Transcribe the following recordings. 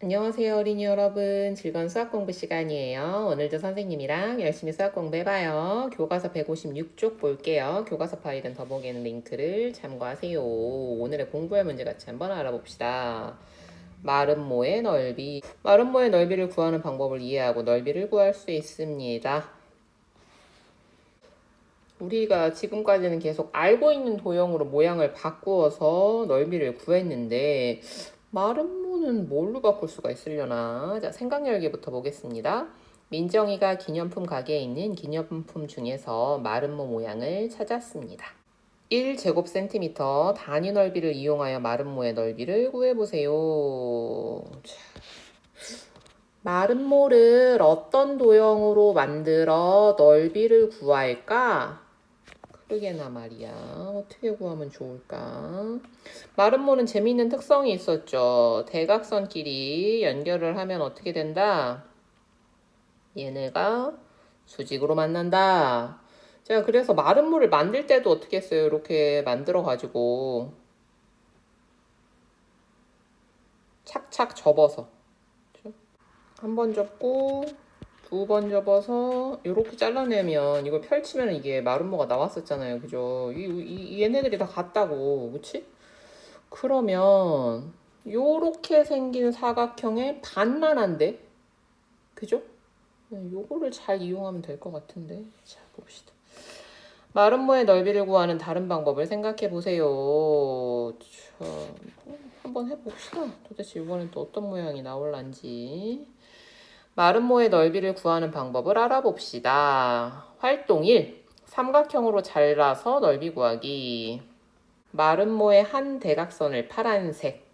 안녕하세요, 어린이 여러분. 즐거운 수학 공부 시간이에요. 오늘도 선생님이랑 열심히 수학 공부해봐요. 교과서 156쪽 볼게요. 교과서 파일은 더보기에는 링크를 참고하세요. 오늘의 공부할 문제 같이 한번 알아봅시다. 마름모의 넓이. 마름모의 넓이를 구하는 방법을 이해하고 넓이를 구할 수 있습니다. 우리가 지금까지는 계속 알고 있는 도형으로 모양을 바꾸어서 넓이를 구했는데 마름모는 뭘로 바꿀 수가 있으려나? 자, 생각 열기부터 보겠습니다. 민정이가 기념품 가게에 있는 기념품 중에서 마름모 모양을 찾았습니다. 1제곱센티미터 단위 넓이를 이용하여 마름모의 넓이를 구해보세요. 자, 마름모를 어떤 도형으로 만들어 넓이를 구할까? 그러게나 말이야. 어떻게 구하면 좋을까? 마름모는 재미있는 특성이 있었죠. 대각선끼리 연결을 하면 어떻게 된다? 얘네가 수직으로 만난다. 제가 그래서 마름모를 만들 때도 어떻게 했어요? 이렇게 만들어가지고 착착 접어서 한 번 접고 두 번 접어서 이렇게 잘라내면 이걸 펼치면 이게 마름모가 나왔었잖아요. 그죠? 얘네들이 다 같다고. 그치? 그러면 요렇게 생긴 사각형의 반만 한데. 그죠? 요거를 잘 이용하면 될 것 같은데. 자, 봅시다. 마름모의 넓이를 구하는 다른 방법을 생각해 보세요. 자, 한번 해봅시다. 도대체 이번엔 또 어떤 모양이 나올란지. 마름모의 넓이를 구하는 방법을 알아봅시다. 활동 1. 삼각형으로 잘라서 넓이 구하기. 마름모의 한 대각선을 파란색,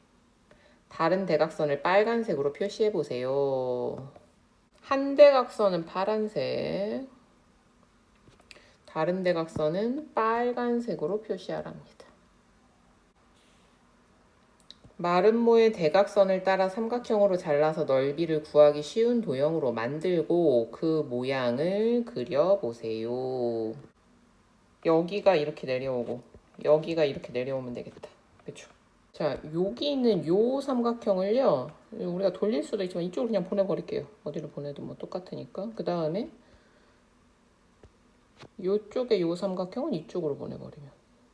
다른 대각선을 빨간색으로 표시해 보세요. 한 대각선은 파란색, 다른 대각선은 빨간색으로 표시하랍니다. 마름모의 대각선을 따라 삼각형으로 잘라서 넓이를 구하기 쉬운 도형으로 만들고 그 모양을 그려보세요. 여기가 이렇게 내려오고 여기가 이렇게 내려오면 되겠다. 그쵸? 자, 여기 있는 요 삼각형을요, 우리가 돌릴 수도 있지만 이쪽으로 그냥 보내버릴게요. 어디로 보내도 뭐 똑같으니까. 그 다음에 요쪽에 요 삼각형은 이쪽으로 보내버리면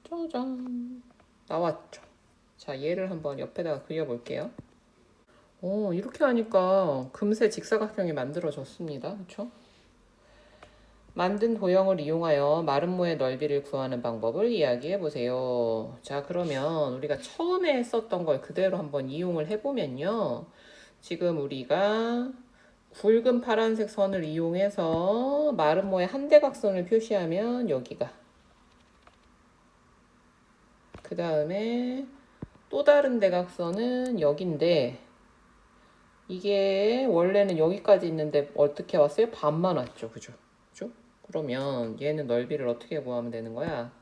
짜잔, 나왔죠. 자, 얘를 한번 옆에다가 그려볼게요. 이렇게 하니까 금세 직사각형이 만들어졌습니다. 그쵸? 만든 도형을 이용하여 마름모의 넓이를 구하는 방법을 이야기해 보세요. 자, 그러면 우리가 처음에 했었던 걸 그대로 한번 이용을 해보면요. 지금 우리가 굵은 파란색 선을 이용해서 마름모의 한 대각선을 표시하면 여기가, 그 다음에 또 다른 대각선은 여긴데, 이게 원래는 여기까지 있는데 어떻게 왔어요? 반만 왔죠. 그죠? 그죠? 그러면 얘는 넓이를 어떻게 구하면 되는 거야?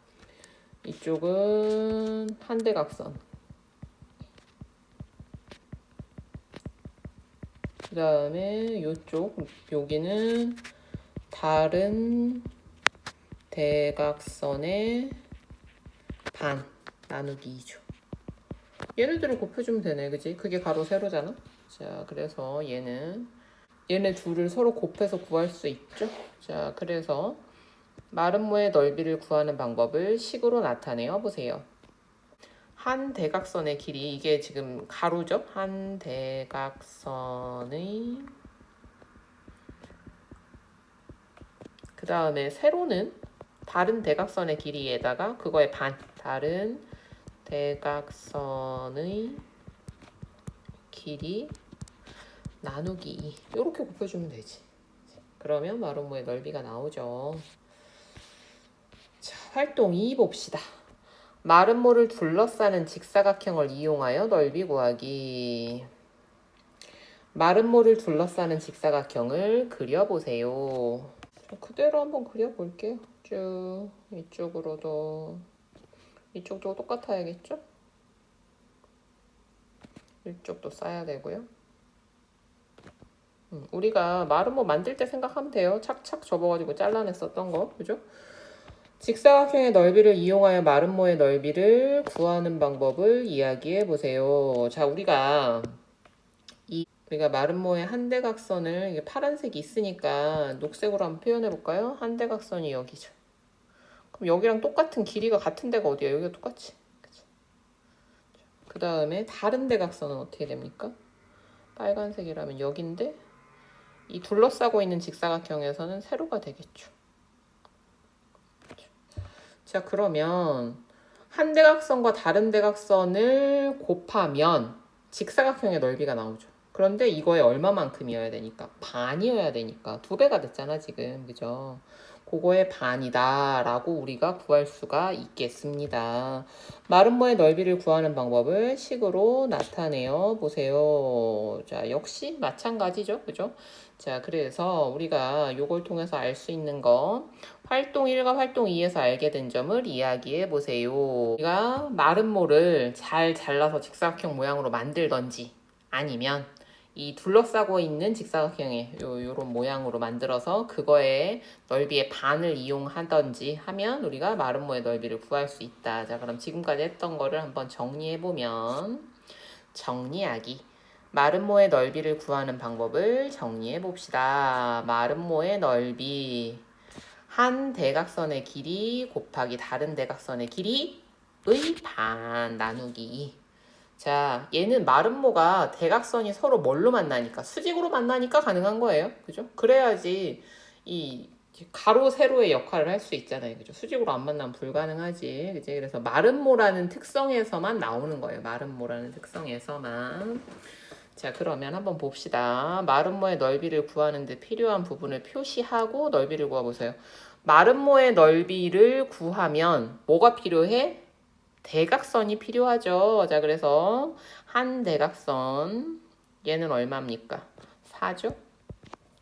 이쪽은 한 대각선, 그 다음에 이쪽, 여기는 다른 대각선의 반 나누기 2죠. 얘네들을 곱해주면 되네. 그지? 그게 가로 세로잖아. 자, 그래서 얘네 둘을 서로 곱해서 구할 수 있죠. 자, 그래서 마름모의 넓이를 구하는 방법을 식으로 나타내어 보세요. 한 대각선의 길이, 이게 지금 가로죠? 한 대각선의, 그 다음에 세로는 다른 대각선의 길이에다가 그거의 반, 다른 대각선의 길이 나누기 2, 이렇게 곱해주면 되지. 그러면 마름모의 넓이가 나오죠. 자, 활동 2 봅시다. 마름모를 둘러싸는 직사각형을 이용하여 넓이 구하기. 마름모를 둘러싸는 직사각형을 그려보세요. 그대로 한번 그려볼게요. 쭉 이쪽으로도, 이쪽도 똑같아야겠죠? 이쪽도 쌓아야 되고요. 우리가 마름모 만들 때 생각하면 돼요. 착착 접어가지고 잘라냈었던 거, 그죠? 직사각형의 넓이를 이용하여 마름모의 넓이를 구하는 방법을 이야기해 보세요. 자, 우리가 이 우리가 마름모의 한대각선을 이게 파란색이 있으니까 녹색으로 한번 표현해 볼까요? 한대각선이 여기죠. 그럼 여기랑 똑같은 길이가 같은 데가 어디야? 여기가 똑같지. 그 다음에 다른 대각선은 어떻게 됩니까? 빨간색이라면 여긴데 이 둘러싸고 있는 직사각형에서는 세로가 되겠죠. 자, 그러면 한 대각선과 다른 대각선을 곱하면 직사각형의 넓이가 나오죠. 그런데 이거에 얼마만큼이어야 되니까? 반이어야 되니까. 2배가 됐잖아, 지금. 그죠? 그거의 반이다 라고 우리가 구할 수가 있겠습니다. 마름모의 넓이를 구하는 방법을 식으로 나타내어 보세요. 자, 역시 마찬가지죠. 그죠? 자, 그래서 우리가 요걸 통해서 알 수 있는 거 활동 1과 활동 2에서 알게 된 점을 이야기해 보세요. 우리가 마름모를 잘 잘라서 직사각형 모양으로 만들던지 아니면 이 둘러싸고 있는 직사각형의 요런 모양으로 만들어서 그거의 넓이의 반을 이용하던지 하면 우리가 마름모의 넓이를 구할 수 있다. 자, 그럼 지금까지 했던 거를 한번 정리해 보면 정리하기. 마름모의 넓이를 구하는 방법을 정리해 봅시다. 마름모의 넓이 한 대각선의 길이 곱하기 다른 대각선의 길이의 반 나누기. 자, 얘는 마름모가 대각선이 서로 뭘로 만나니까 수직으로 만나니까 가능한 거예요. 그죠? 그래야지 이 가로 세로의 역할을 할 수 있잖아요. 그죠? 수직으로 안 만나면 불가능하지. 그지? 그래서 마름모라는 특성에서만 나오는 거예요. 마름모라는 특성에서만. 자, 그러면 한번 봅시다. 마름모의 넓이를 구하는데 필요한 부분을 표시하고 넓이를 구해보세요. 마름모의 넓이를 구하면 뭐가 필요해? 대각선이 필요하죠. 자, 그래서 한 대각선 얘는 얼마입니까? 4죠?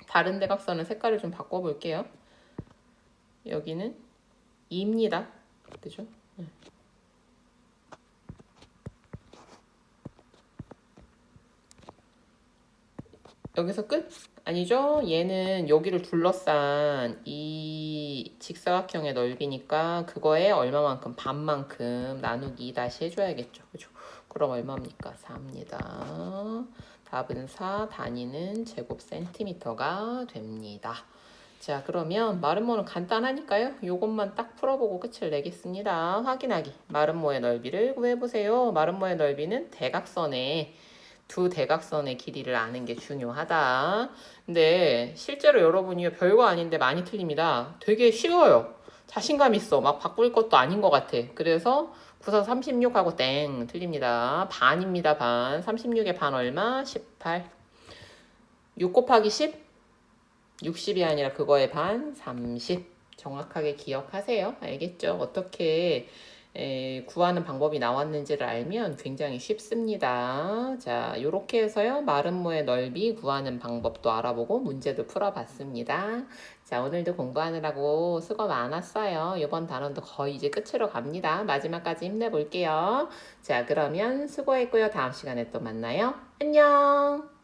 다른 대각선은 색깔을 좀 바꿔볼게요. 여기는 2입니다. 그죠? 여기서 끝? 아니죠? 얘는 여기를 둘러싼 이 직사각형의 넓이니까 그거에 얼마만큼? 반만큼 나누기 다시 해줘야겠죠. 그죠? 그럼 얼마입니까? 4입니다. 답은 4, 단위는 제곱 센티미터가 됩니다. 자, 그러면 마름모는 간단하니까요. 요것만 딱 풀어보고 끝을 내겠습니다. 확인하기. 마름모의 넓이를 구해보세요. 마름모의 넓이는 대각선의 두 대각선의 길이를 아는 게 중요하다. 근데 실제로 여러분이 별거 아닌데 많이 틀립니다. 되게 쉬워요. 자신감 있어. 막 바꿀 것도 아닌 것 같아. 그래서 9사 36하고 땡 틀립니다. 반입니다. 반. 36의 반 얼마? 18. 6 곱하기 10? 60이 아니라 그거의 반? 30. 정확하게 기억하세요. 알겠죠? 어떻게 구하는 방법이 나왔는지를 알면 굉장히 쉽습니다. 자, 요렇게 해서요. 마름모의 넓이 구하는 방법도 알아보고 문제도 풀어봤습니다. 자, 오늘도 공부하느라고 수고 많았어요. 이번 단원도 거의 이제 끝으로 갑니다. 마지막까지 힘내볼게요. 자, 그러면 수고했고요. 다음 시간에 또 만나요. 안녕!